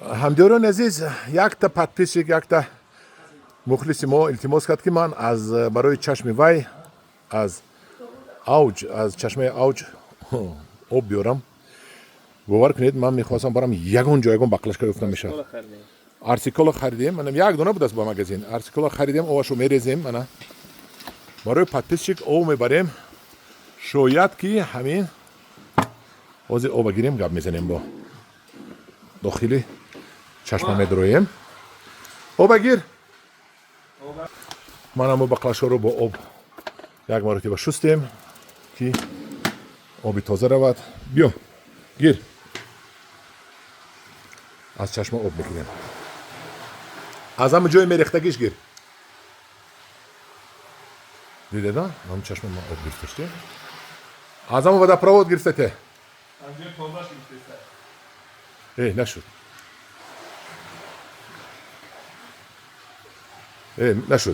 ҳамдиёрони азиз, якта подписчик, якта мухлиси мо илтимос кард ки ман барои чашми вай аз чашмаи авҷ об биёрам. бовар кунед, ман мехостам барам ягон баклашка гуфта мешавад. арсикола харидем, манам як дона будааст ба магазин. Арсикола харидем, овашо мерезем, мана барои подписчик об мебарем. шояд ки ҳамин ҳозир оба гирем, гап мезанем бо дохили чашма медроем. оба гир. манам баклашоро бо об як маротиба шустем ки оби тоза равад. биё гир. аз чашма об мегирем. аз ҳама ҷои мерехтагиш гир. дидеда ҳам чашма ма об гирифташте. аз ҳама водопровод гирифтате. нашуд. нашуд.